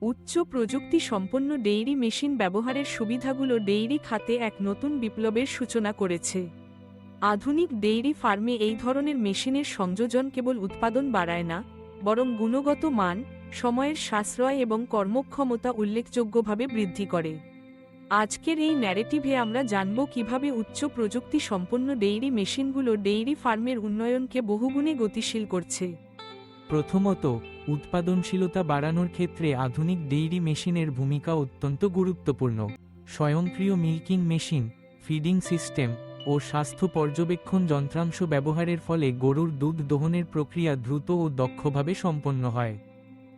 উচ্চ প্রযুক্তি সম্পন্ন ডেইরি মেশিন ব্যবহারের সুবিধাগুলো ডেইরি খাতে এক নতুন বিপ্লবের সূচনা করেছে। আধুনিক ডেইরি ফার্মে এই ধরনের মেশিনের সংযোজন কেবল উৎপাদন বাড়ায় না, বরং গুণগত মান, সময়ের সাশ্রয় এবং কর্মক্ষমতা উল্লেখযোগ্যভাবে বৃদ্ধি করে। আজকের এই ন্যারেটিভে আমরা জানব কিভাবে উচ্চ প্রযুক্তি সম্পন্ন ডেইরি মেশিনগুলো ডেইরি ফার্মের উন্নয়নকে বহুগুণে গতিশীল করছে। প্রথমত, উৎপাদনশীলতা বাড়ানোর ক্ষেত্রে আধুনিক ডেইরি মেশিনের ভূমিকা অত্যন্ত গুরুত্বপূর্ণ। স্বয়ংক্রিয় মিল্কিং মেশিন, ফিডিং সিস্টেম ও স্বাস্থ্য পর্যবেক্ষণ যন্ত্রাংশ ব্যবহারের ফলে গরুর দুধ দোহনের প্রক্রিয়া দ্রুত ও দক্ষভাবে সম্পন্ন হয়।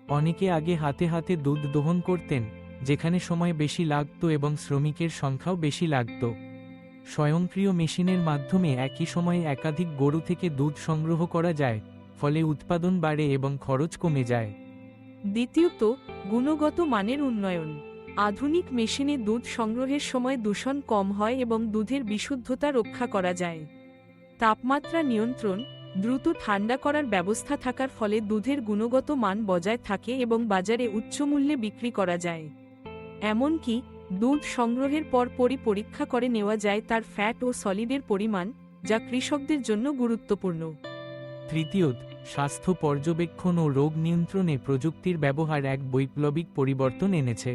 অনেকে আগে হাতে হাতে দুধ দোহন করতেন, যেখানে সময় বেশি লাগত এবং শ্রমিকের সংখ্যাও বেশি লাগত। স্বয়ংক্রিয় মেশিনের মাধ্যমে একই সময়ে একাধিক গরু থেকে দুধ সংগ্রহ করা যায়, ফলে উৎপাদন বাড়ে এবং খরচ কমে যায়। দ্বিতীয়ত, গুণগত মানের উন্নয়ন। আধুনিক মেশিনে দুধ সংগ্রহের সময় দূষণ কম হয় এবং দুধের বিশুদ্ধতা রক্ষা করা যায়। তাপমাত্রা নিয়ন্ত্রণ, দ্রুত ঠান্ডা করার ব্যবস্থা থাকার ফলে দুধের গুণগত মান বজায় থাকে এবং বাজারে উচ্চ মূল্যে বিক্রি করা যায়। এমনকি দুধ সংগ্রহের পর পরীক্ষা করে নেওয়া যায় তার ফ্যাট ও সলিডের পরিমাণ, যা কৃষকদের জন্য গুরুত্বপূর্ণ। তৃতীয়ত, স্বাস্থ্য পর্যবেক্ষণ ও রোগ নিয়ন্ত্রণে প্রযুক্তির ব্যবহার এক বৈপ্লবিক পরিবর্তন এনেছে।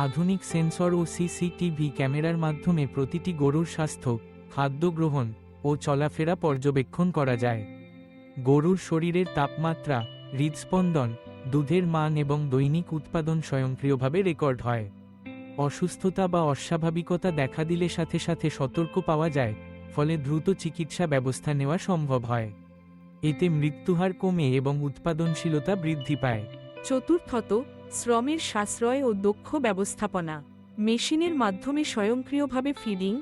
আধুনিক সেন্সর ও সিসিটিভি ক্যামেরার মাধ্যমে প্রতিটি গরুর স্বাস্থ্য, খাদ্য গ্রহণ ও চলাফেরা পর্যবেক্ষণ করা যায়। গরুর শরীরের তাপমাত্রা, হৃদস্পন্দন, দুধের মান এবং দৈনিক উৎপাদন স্বয়ংক্রিয়ভাবে রেকর্ড হয়। অসুস্থতা বা অস্বাভাবিকতা দেখা দিলে সাথে সাথে সতর্ক পাওয়া যায়, ফলে দ্রুত চিকিৎসা ব্যবস্থা নেওয়া সম্ভব হয়। এতে মৃত্যুহার কমে এবং উৎপাদনশীলতা বৃদ্ধি পায়। চতুর্থত, শ্রমের সাশ্রয় ও দক্ষ ব্যবস্থাপনা। মেশিনের মাধ্যমে স্বয়ংক্রিয়ভাবে ফিডিং,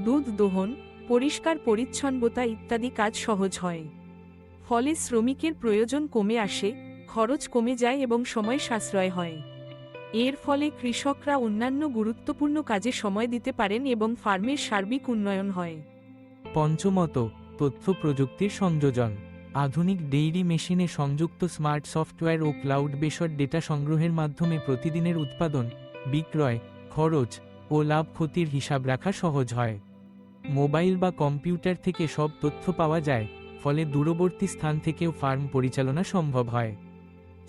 দুধ দোহন, পরিষ্কার পরিচ্ছন্নতা ইত্যাদি কাজ সহজ হয়। ফলে শ্রমিকের প্রয়োজন কমে আসে, খরচ কমে যায় এবং সময় সাশ্রয় হয়। এর ফলে কৃষকরা অন্যান্য গুরুত্বপূর্ণ কাজে সময় দিতে পারেন এবং ফার্মের সার্বিক উন্নয়ন হয়। পঞ্চমত, তথ্য প্রযুক্তির সংযোজন। আধুনিক ডেইরি মেশিনে সংযুক্ত স্মার্ট সফটওয়্যার ও ক্লাউড বেসড ডেটা সংগ্রহের মাধ্যমে প্রতিদিনের উৎপাদন, বিক্রয়, খরচ ও লাভ ক্ষতির হিসাব রাখা সহজ হয়। মোবাইল বা কম্পিউটার থেকে সব তথ্য পাওয়া যায়, ফলে দূরবর্তী স্থান থেকেও ফার্ম পরিচালনা সম্ভব হয়।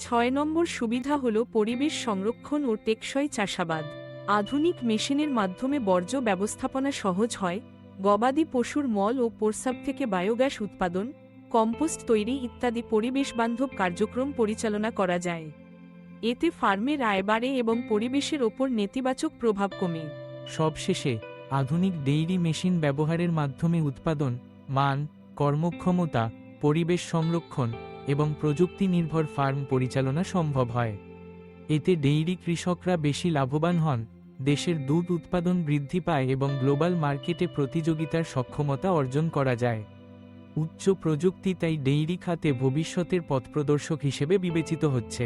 6 নম্বর সুবিধা হল পরিবেশ সংরক্ষণ ও টেকসই চাষাবাদ। আধুনিক মেশিনের মাধ্যমে বর্জ্য ব্যবস্থাপনা সহজ হয়। গবাদি পশুর মল ও প্রস্রাব থেকে বায়োগ্যাস উৎপাদন, কম্পোস্ট তৈরি ইত্যাদি পরিবেশবান্ধব কার্যক্রম পরিচালনা করা যায়। এতে ফার্মের আয় বাড়ে এবং পরিবেশের ওপর নেতিবাচক প্রভাব কমে। সবশেষে, আধুনিক ডেইরি মেশিন ব্যবহারের মাধ্যমে উৎপাদন, মান, কর্মক্ষমতা, পরিবেশ সংরক্ষণ এবং প্রযুক্তি নির্ভর ফার্ম পরিচালনা সম্ভব হয়। এতে ডেইরি কৃষকরা বেশি লাভবান হন, দেশের দুধ উৎপাদন বৃদ্ধি পায় এবং গ্লোবাল মার্কেটে প্রতিযোগিতার সক্ষমতা অর্জন করা যায়। উচ্চ প্রযুক্তি তাই ডেইরি খাতে ভবিষ্যতের পথপ্রদর্শক হিসেবে বিবেচিত হচ্ছে।